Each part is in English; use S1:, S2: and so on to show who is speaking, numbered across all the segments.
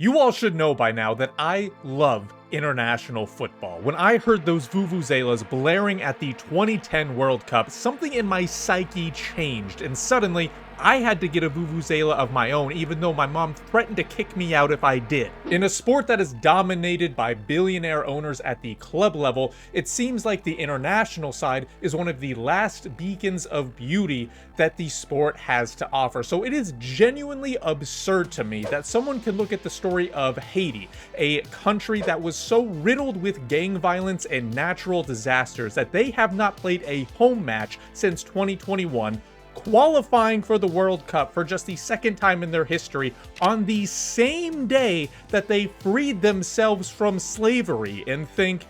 S1: You all should know by now that I love international football. When I heard those vuvuzelas blaring at the 2010 World Cup, something in my psyche changed, and suddenly I had to get a vuvuzela of my own, even though my mom threatened to kick me out if I did. In a sport that is dominated by billionaire owners at the club level, it seems like the international side is one of the last beacons of beauty that the sport has to offer. So it is genuinely absurd to me that someone can look at the story of Haiti, a country that was so riddled with gang violence and natural disasters that they have not played a home match since 2021, qualifying for the World Cup for just the second time in their history on the same day that they freed themselves from slavery, and think,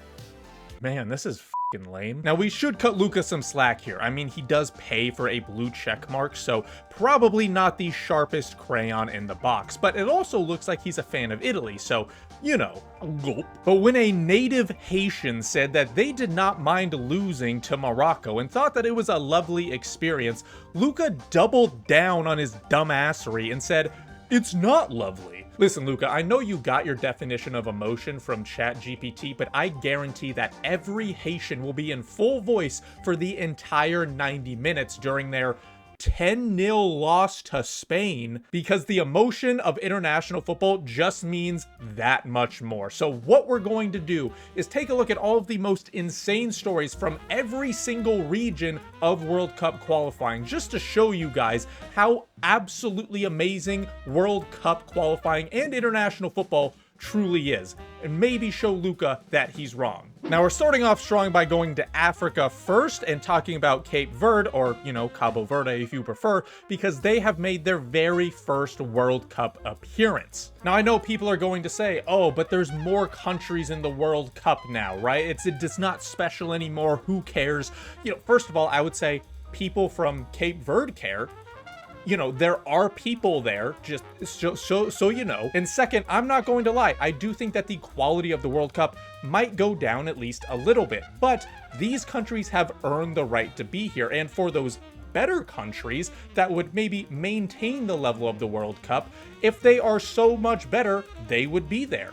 S1: man, this is fucking lame. Now, we should cut Luka some slack here. I mean, he does pay for a blue check mark, so probably not the sharpest crayon in the box, but it also looks like he's a fan of Italy, so, you know, gulp. But when a native Haitian said that they did not mind losing to Morocco and thought that it was a lovely experience, Luka doubled down on his dumbassery and said, "It's not lovely." Listen, Luka, I know you got your definition of emotion from ChatGPT, but I guarantee that every Haitian will be in full voice for the entire 90 minutes during their 10-0 loss to Spain, because the emotion of international football just means that much more. So what we're going to do is take a look at all of the most insane stories from every single region of World Cup qualifying, just to show you guys how absolutely amazing World Cup qualifying and international football truly is, and maybe show Luka that he's wrong. Now, we're starting off strong by going to Africa first and talking about Cape Verde, or, you know, Cabo Verde if you prefer, because they have made their very first World Cup appearance. Now, I know people are going to say, oh, but there's more countries in the World Cup now, right? It's not special anymore, who cares? You know, first of all, I would say people from Cape Verde care. You know, there are people there, just so you know. And second, I'm not going to lie, I do think that the quality of the World Cup might go down at least a little bit, but these countries have earned the right to be here, and for those better countries that would maybe maintain the level of the World Cup, if they are so much better, they would be there.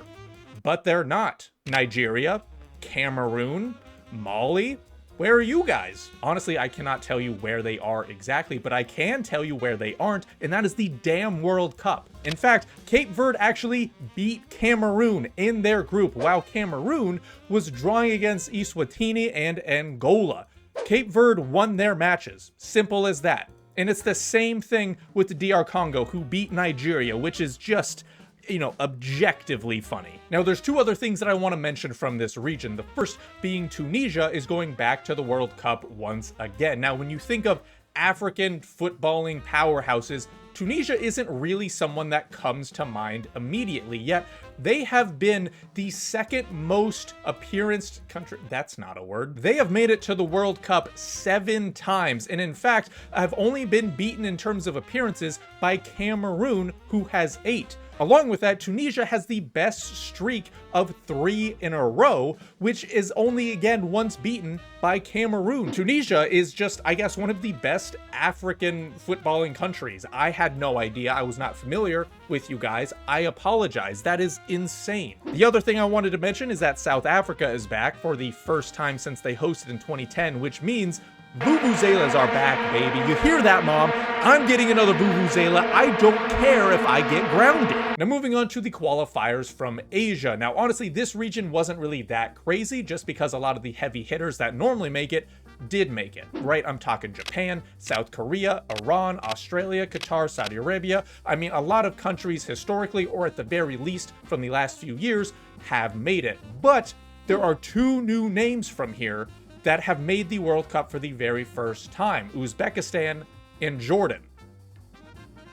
S1: But they're not. Nigeria, Cameroon, Mali, where are you guys? Honestly, I cannot tell you where they are exactly, but I can tell you where they aren't, and that is the damn World Cup. In fact, Cape Verde actually beat Cameroon in their group, while Cameroon was drawing against Eswatini and Angola. Cape Verde won their matches. Simple as that. And it's the same thing with the DR Congo, who beat Nigeria, which is just, you know, objectively funny. Now, there's two other things that I want to mention from this region. The first being Tunisia is going back to the World Cup once again. Now, when you think of African footballing powerhouses, Tunisia isn't really someone that comes to mind immediately, yet they have been the second most appearanced country. That's not a word. They have made it to the World Cup 7 times, and in fact, have only been beaten in terms of appearances by Cameroon, who has 8. Along with that, Tunisia has the best streak of 3 in a row, which is only again once beaten by Cameroon. Tunisia is just, I guess, one of the best African footballing countries. I had no idea. I was not familiar with you guys. I apologize. That is insane. The other thing I wanted to mention is that South Africa is back for the first time since they hosted in 2010, which means vuvuzelas are back, baby. You hear that, Mom? I'm getting another vuvuzela. I don't care if I get grounded. Now, moving on to the qualifiers from Asia. Now, honestly, this region wasn't really that crazy, just because a lot of the heavy hitters that normally make it did make it, right? I'm talking Japan, South Korea, Iran, Australia, Qatar, Saudi Arabia. I mean, a lot of countries historically, or at the very least from the last few years, have made it. But there are 2 new names from here that have made the World Cup for the very first time: Uzbekistan and Jordan.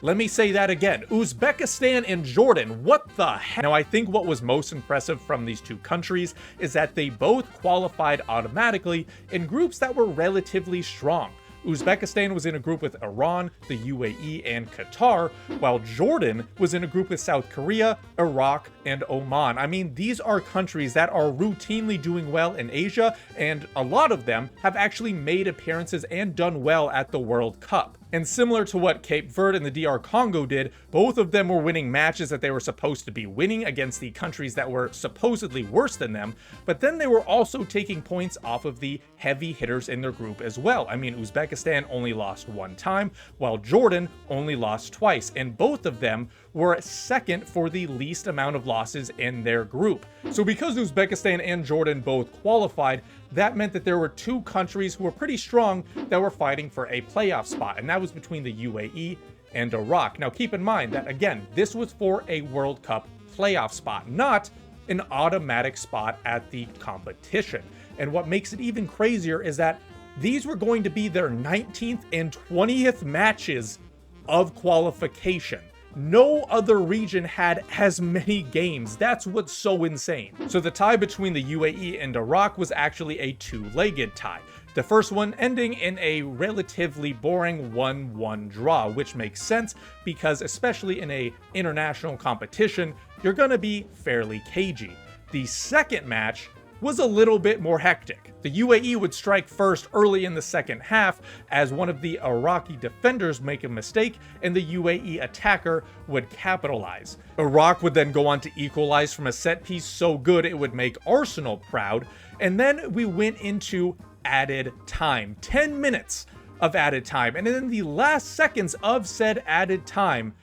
S1: Let me say that again. Uzbekistan and Jordan. What the heck? Now, I think what was most impressive from these 2 countries is that they both qualified automatically in groups that were relatively strong. Uzbekistan was in a group with Iran, the UAE, and Qatar, while Jordan was in a group with South Korea, Iraq, and Oman. I mean, these are countries that are routinely doing well in Asia, and a lot of them have actually made appearances and done well at the World Cup. And similar to what Cape Verde and the DR Congo did, both of them were winning matches that they were supposed to be winning against the countries that were supposedly worse than them, but then they were also taking points off of the heavy hitters in their group as well. I mean, Uzbekistan only lost one time, while Jordan only lost twice, and both of them were second for the least amount of losses in their group. So because Uzbekistan and Jordan both qualified, that meant that there were two countries who were pretty strong that were fighting for a playoff spot, and that was between the UAE and Iraq. Now keep in mind that, again, this was for a World Cup playoff spot, not an automatic spot at the competition. And what makes it even crazier is that these were going to be their 19th and 20th matches of qualification. No other region had as many games. That's what's so insane. So the tie between the UAE and Iraq was actually a two-legged tie. The first one ending in a relatively boring 1-1 draw, which makes sense because especially in a international competition, you're gonna be fairly cagey. The second match was a little bit more hectic. The UAE would strike first early in the second half as one of the Iraqi defenders make a mistake and the UAE attacker would capitalize. Iraq would then go on to equalize from a set piece so good it would make Arsenal proud, and then we went into added time. 10 minutes of added time, and in the last seconds of said added time,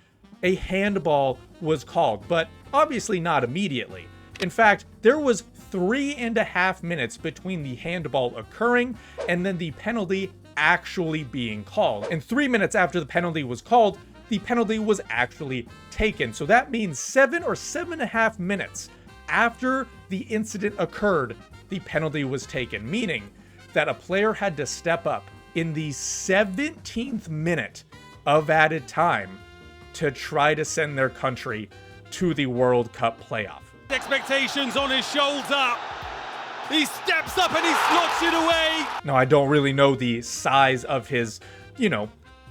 S1: a handball was called, but obviously not immediately. In fact, there was 3.5 minutes between the handball occurring and then the penalty actually being called. And 3 minutes after the penalty was called, the penalty was actually taken. So that means 7 or 7.5 minutes after the incident occurred, the penalty was taken, meaning that a player had to step up in the 17th minute of added time to try to send their country to the World Cup playoff.
S2: Expectations on his shoulder. He steps up and he slots it away.
S1: Now, I don't really know the size of his,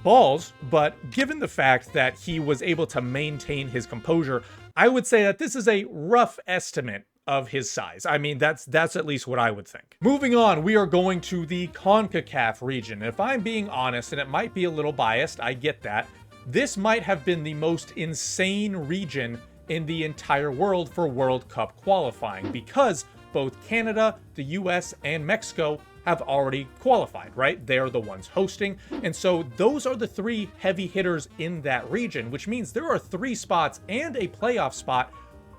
S1: balls, but given the fact that he was able to maintain his composure, I would say that this is a rough estimate of his size. I mean, that's at least what I would think. Moving on, we are going to the Concacaf region. If I'm being honest, and it might be a little biased, I get that, this might have been the most insane region in the entire world for World Cup qualifying, because both Canada, the US, and Mexico have already qualified, right? They're the ones hosting, and so those are the three heavy hitters in that region, which means there are 3 spots and a playoff spot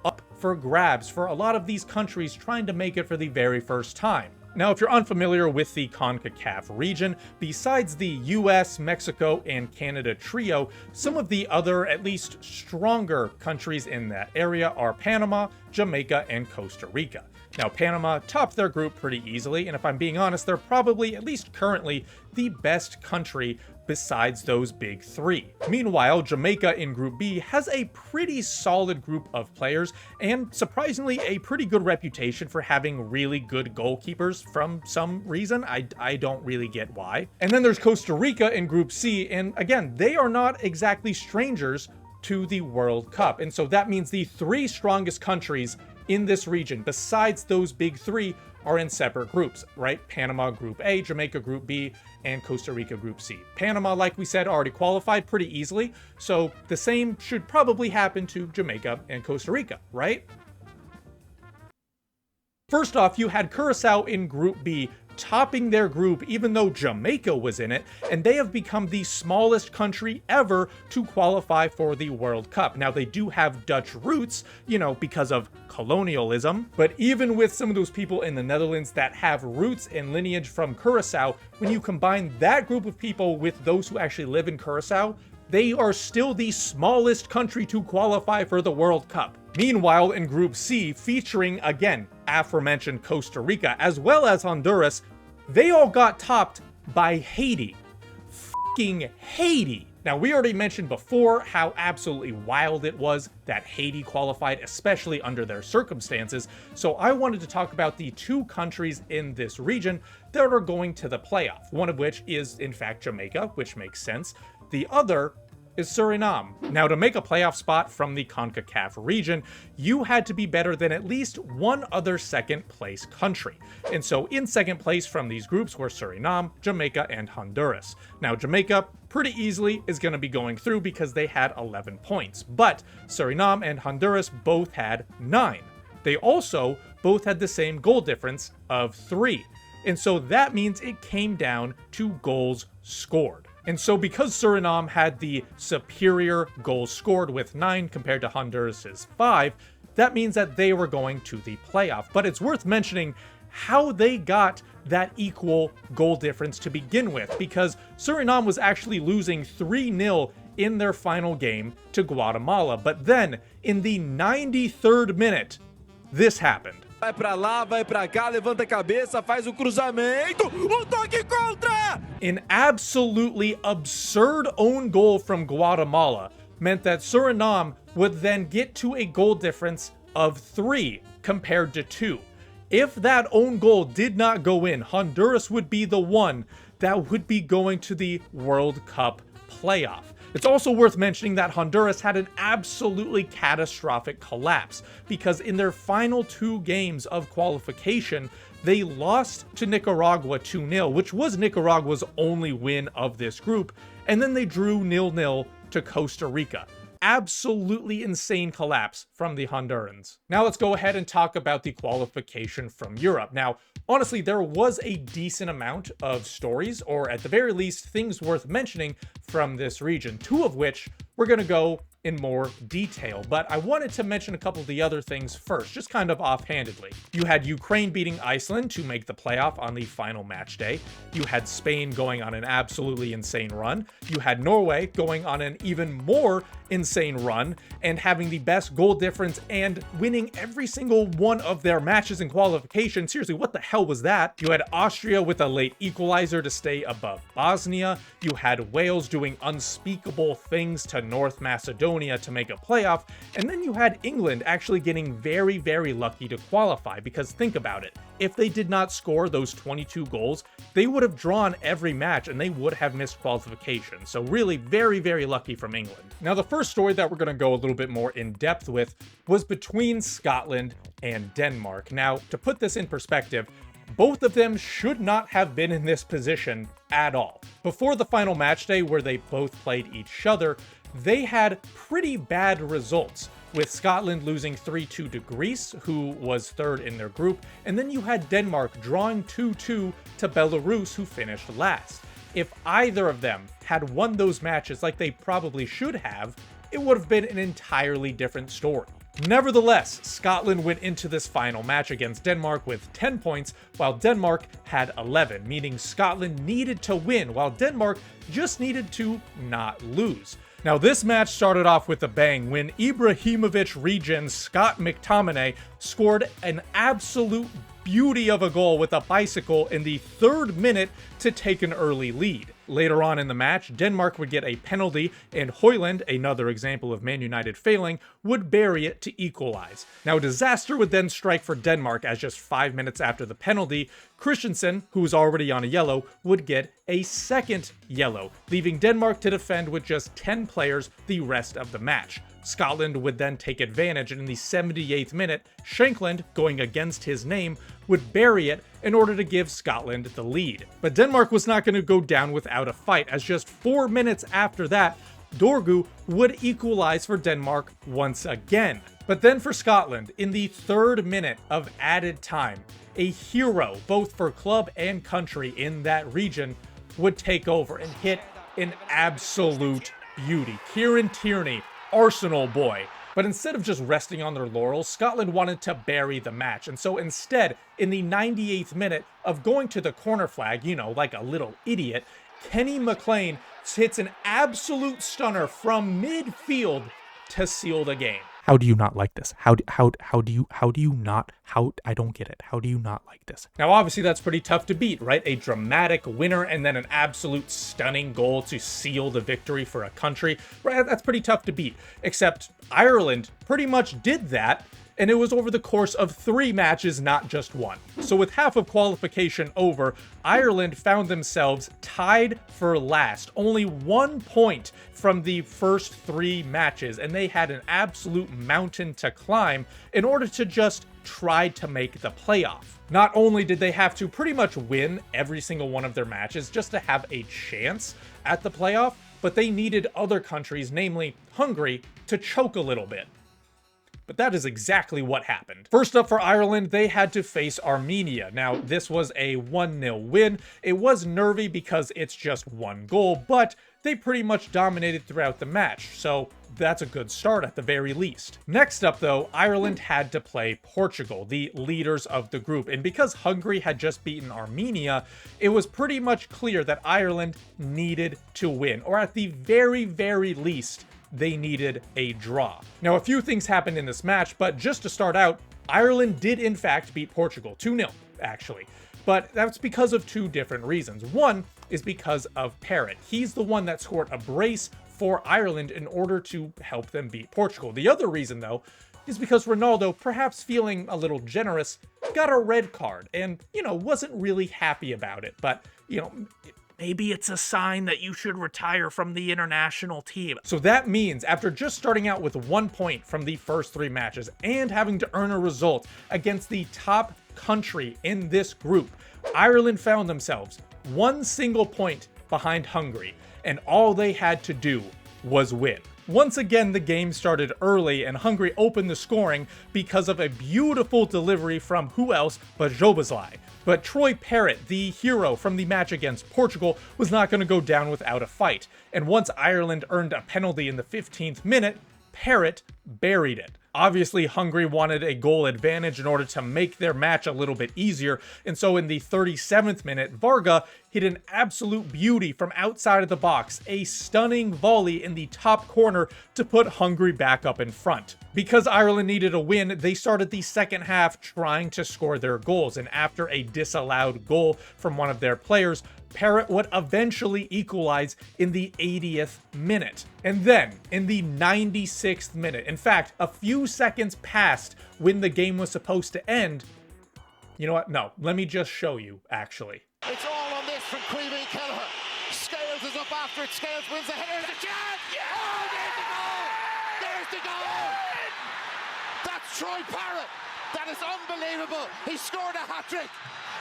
S1: up for grabs for a lot of these countries trying to make it for the very first time. Now, if you're unfamiliar with the CONCACAF region, besides the US, Mexico, and Canada trio, some of the other, at least stronger countries in that area are Panama, Jamaica, and Costa Rica. Now, Panama topped their group pretty easily, and if I'm being honest, they're probably, at least currently, the best country besides those big 3. Meanwhile, Jamaica in Group B has a pretty solid group of players, and surprisingly, a pretty good reputation for having really good goalkeepers from some reason. I don't really get why. And then there's Costa Rica in Group C, and again, they are not exactly strangers to the World Cup. And so that means the 3 strongest countries in this region, besides those big 3, are in separate groups, right? Panama Group A, Jamaica Group B, and Costa Rica Group C. Panama, like we said, already qualified pretty easily, so the same should probably happen to Jamaica and Costa Rica, right? First off, you had Curacao in Group B, topping their group even though Jamaica was in it, and they have become the smallest country ever to qualify for the World Cup. Now, they do have Dutch roots, because of colonialism, but even with some of those people in the Netherlands that have roots and lineage from Curacao, when you combine that group of people with those who actually live in Curacao, they are still the smallest country to qualify for the World Cup. Meanwhile, in Group C, featuring, again, aforementioned Costa Rica, as well as Honduras, they all got topped by Haiti. F***ing Haiti! Now, we already mentioned before how absolutely wild it was that Haiti qualified, especially under their circumstances, so I wanted to talk about the 2 countries in this region that are going to the playoff, one of which is, in fact, Jamaica, which makes sense. The other is Suriname. Now, to make a playoff spot from the Concacaf region, you had to be better than at least one other second place country. And so in second place from these groups were Suriname, Jamaica, and Honduras. Now, Jamaica pretty easily is going to be going through because they had 11 points, but Suriname and Honduras both had 9. They also both had the same goal difference of 3. And so that means it came down to goals scored. And so because Suriname had the superior goals scored with 9 compared to Honduras's 5, that means that they were going to the playoff. But it's worth mentioning how they got that equal goal difference to begin with, because Suriname was actually losing 3-0 in their final game to Guatemala. But then, in the 93rd minute, this happened.
S3: Vai pra lá, vai pra cá, levanta a cabeça, faz o cruzamento, toque contra!
S1: An absolutely absurd own goal from Guatemala meant that Suriname would then get to a goal difference of 3 compared to 2. If that own goal did not go in, Honduras would be the one that would be going to the World Cup playoff. It's also worth mentioning that Honduras had an absolutely catastrophic collapse because in their final 2 games of qualification, they lost to Nicaragua 2-0, which was Nicaragua's only win of this group, and then they drew 0-0 to Costa Rica. Absolutely insane collapse from the Hondurans. Now let's go ahead and talk about the qualification from Europe. Now, honestly, there was a decent amount of stories, or at the very least, things worth mentioning from this region, 2 of which we're going to go in more detail, but I wanted to mention a couple of the other things first, just kind of offhandedly. You had Ukraine beating Iceland to make the playoff on the final match day. You had Spain going on an absolutely insane run. You had Norway going on an even more insane run and having the best goal difference and winning every single one of their matches in qualification. Seriously, what the hell was that? You had Austria with a late equalizer to stay above Bosnia. You had Wales doing unspeakable things to North Macedonia to make a playoff, and then you had England actually getting very, very lucky to qualify, because think about it. If they did not score those 22 goals, they would have drawn every match and they would have missed qualification. So really very, very lucky from England. Now, the first story that we're going to go a little bit more in depth with was between Scotland and Denmark. Now, to put this in perspective, both of them should not have been in this position at all. Before the final match day where they both played each other, they had pretty bad results, with Scotland losing 3-2 to Greece, who was 3rd in their group, and then you had Denmark drawing 2-2 to Belarus, who finished last. If either of them had won those matches like they probably should have, it would have been an entirely different story. Nevertheless, Scotland went into this final match against Denmark with 10 points, while Denmark had 11, meaning Scotland needed to win, while Denmark just needed to not lose. Now, this match started off with a bang when Ibrahimovic Regen's Scott McTominay scored an absolute beauty of a goal with a bicycle in the 3rd minute to take an early lead. Later on in the match, Denmark would get a penalty, and Højlund, another example of Man United failing, would bury it to equalize. Now, disaster would then strike for Denmark, as just 5 minutes after the penalty, Christensen, who was already on a yellow, would get a second yellow, leaving Denmark to defend with just 10 players the rest of the match. Scotland would then take advantage, and in the 78th minute, Shankland, going against his name, would bury it in order to give Scotland the lead. But Denmark was not going to go down without a fight, as just 4 minutes after that, Dorgu would equalize for Denmark once again. But then for Scotland, in the 3rd minute of added time, a hero, both for club and country in that region, would take over and hit an absolute beauty. Kieran Tierney, Arsenal boy. But instead of just resting on their laurels, Scotland wanted to bury the match. And so instead, in the 98th minute of going to the corner flag, you know, like a little idiot, Kenny McLean hits an absolute stunner from midfield to seal the game. How do you not like this? How do you not, I don't get it. How do you not like this? Now, obviously, that's pretty tough to beat, right? A dramatic winner and then an absolute stunning goal to seal the victory for a country, right? That's pretty tough to beat. Except Ireland pretty much did that, and it was over the course of 3 matches, not just one. So with half of qualification over, Ireland found themselves tied for last, only 1 point from the first 3 matches, and they had an absolute mountain to climb in order to just try to make the playoff. Not only did they have to pretty much win every single one of their matches just to have a chance at the playoff, but they needed other countries, namely Hungary, to choke a little bit. But that is exactly what happened. First up for Ireland, they had to face Armenia. Now, this was a 1-0 win. It was nervy because it's just 1 goal, but they pretty much dominated throughout the match, so that's a good start at the very least. Next up though, Ireland had to play Portugal, the leaders of the group, and because Hungary had just beaten Armenia, it was pretty much clear that Ireland needed to win, or at the very, very least, they needed a draw. Now, a few things happened in this match, but just to start out, Ireland did in fact beat Portugal, 2-0 actually. But that's because of 2 different reasons. One is because of Parrott. He's the one that scored a brace for Ireland in order to help them beat Portugal. The other reason though is because Ronaldo, perhaps feeling a little generous, got a red card and, wasn't really happy about it. But, maybe it's a sign that you should retire from the international team. So that means after just starting out with 1 point from the first 3 matches and having to earn a result against the top country in this group, Ireland found themselves 1 single point behind Hungary, and all they had to do was win. Once again, the game started early and Hungary opened the scoring because of a beautiful delivery from who else but Szoboszlai. But Troy Parrott, the hero from the match against Portugal, was not going to go down without a fight. And once Ireland earned a penalty in the 15th minute, Parrott buried it. Obviously, Hungary wanted a goal advantage in order to make their match a little bit easier, and so in the 37th minute, Varga hit an absolute beauty from outside of the box, a stunning volley in the top corner to put Hungary back up in front. Because Ireland needed a win, they started the second half trying to score their goals, and after a disallowed goal from one of their players, Parrott would eventually equalize in the 80th minute. And then, in the 96th minute, in fact, a few seconds past when the game was supposed to end, you know what? No, let me just show you, actually.
S4: It's all on this from Queevy Kelleher. Scales is up after it. Scales wins the header. There's a chance! Yeah! Oh, there's the goal! There's the goal! That's Troy Parrott. That is unbelievable. He scored a hat-trick.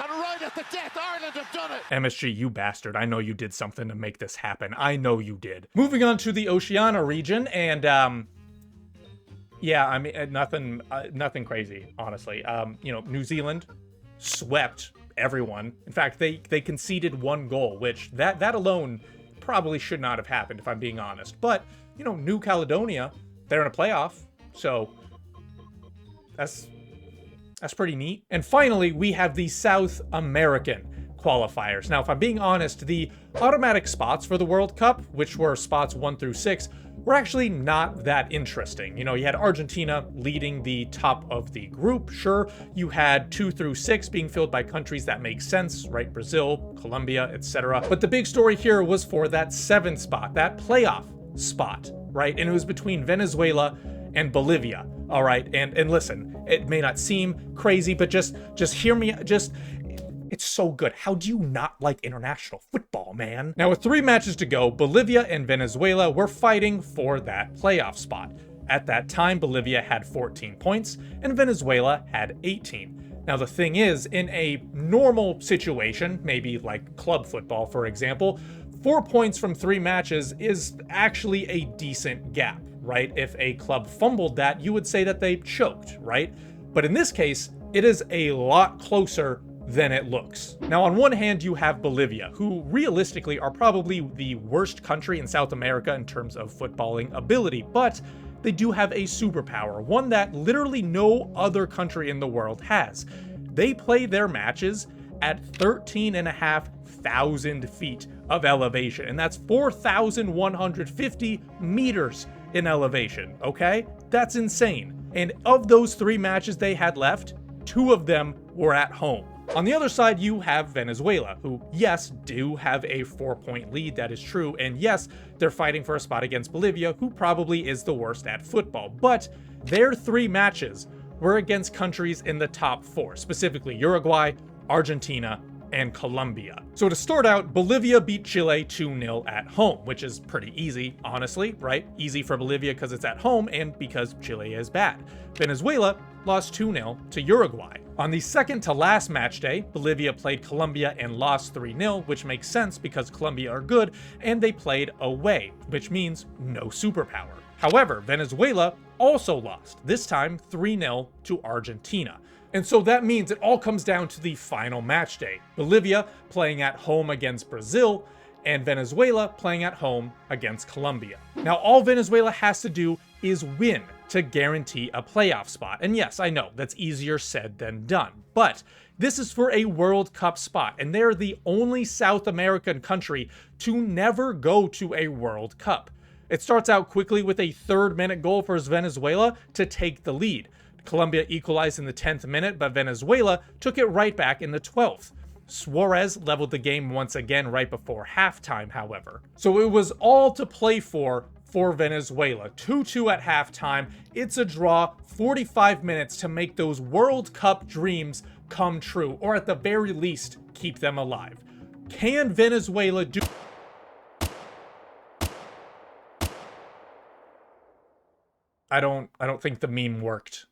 S4: And right at the death, Ireland have done it.
S1: MSG, you bastard. I know you did something to make this happen. I know you did. Moving on to the Oceania region, and, yeah, I mean, nothing crazy, honestly. New Zealand swept everyone. In fact, they conceded 1 goal, which that alone probably should not have happened, if I'm being honest. But, New Caledonia, they're in a playoff, so that's pretty neat. And finally, we have the South American qualifiers. Now, if I'm being honest, the automatic spots for the World Cup, which were spots 1 through 6, were actually not that interesting. You had Argentina leading the top of the group, sure. You had 2 through 6 being filled by countries that make sense, right? Brazil, Colombia, etc. But the big story here was for that 7th spot, that playoff spot, right? And it was between Venezuela and Bolivia. All right, and listen, it may not seem crazy, but just hear me, it's so good. How do you not like international football, man? Now, with 3 matches to go, Bolivia and Venezuela were fighting for that playoff spot. At that time, Bolivia had 14 points, and Venezuela had 18. Now, the thing is, in a normal situation, maybe like club football, for example, 4 points from 3 matches is actually a decent gap, right? If a club fumbled that, you would say that they choked, right? But in this case, it is a lot closer than it looks. Now, on one hand, you have Bolivia, who realistically are probably the worst country in South America in terms of footballing ability, but they do have a superpower, one that literally no other country in the world has. They play their matches at 13,500 feet of elevation, and that's 4,150 meters in elevation, okay? That's insane. And of those 3 matches they had left, 2 of them were at home. On the other side, you have Venezuela, who, yes, do have a 4-point lead, that is true, and yes, they're fighting for a spot against Bolivia, who probably is the worst at football, but their 3 matches were against countries in the top 4, specifically Uruguay, Argentina, and Colombia. So to start out, Bolivia beat Chile 2-0 at home, which is pretty easy, honestly, right? Easy for Bolivia because it's at home and because Chile is bad. Venezuela lost 2-0 to Uruguay. On the second to last match day, Bolivia played Colombia and lost 3-0, which makes sense because Colombia are good, and they played away, which means no superpower. However, Venezuela also lost, this time 3-0 to Argentina. And so that means it all comes down to the final match day. Bolivia playing at home against Brazil, and Venezuela playing at home against Colombia. Now, all Venezuela has to do is win to guarantee a playoff spot. And yes, I know, that's easier said than done. But this is for a World Cup spot, and they're the only South American country to never go to a World Cup. It starts out quickly with a third-minute goal for Venezuela to take the lead. Colombia equalized in the 10th minute, but Venezuela took it right back in the 12th. Suarez leveled the game once again right before halftime, however. So it was all to play for Venezuela. 2-2 at halftime. It's a draw, 45 minutes to make those World Cup dreams come true, or at the very least, keep them alive. Can Venezuela do... I don't think the meme worked,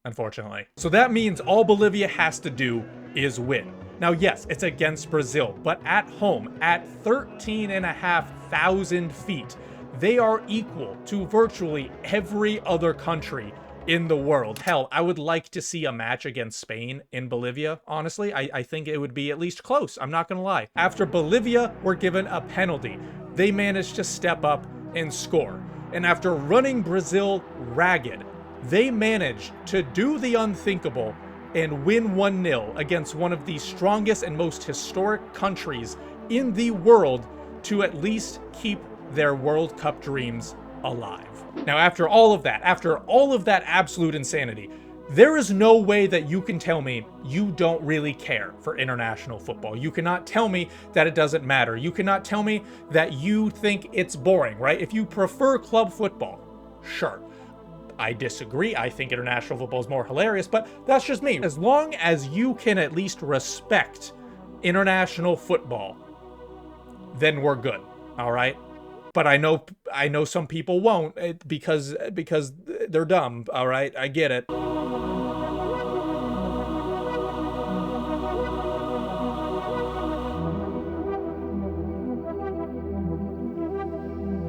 S1: unfortunately. So that means all Bolivia has to do is win. Now, yes, it's against Brazil, but at home, at 13,500 feet, they are equal to virtually every other country in the world. Hell, I would like to see a match against Spain in Bolivia, honestly. I think it would be at least close, I'm not gonna lie. After Bolivia were given a penalty, they managed to step up and score. And after running Brazil ragged, they managed to do the unthinkable and win 1-0 against one of the strongest and most historic countries in the world to at least keep their World Cup dreams alive. Now, after all of that absolute insanity, there is no way that you can tell me you don't really care for international football. You cannot tell me that it doesn't matter. You cannot tell me that you think it's boring, right? If you prefer club football, sure. I disagree. I think international football is more hilarious, but that's just me. As long as you can at least respect international football, then we're good, all right? But I know some people won't because they're dumb, all right? I get it.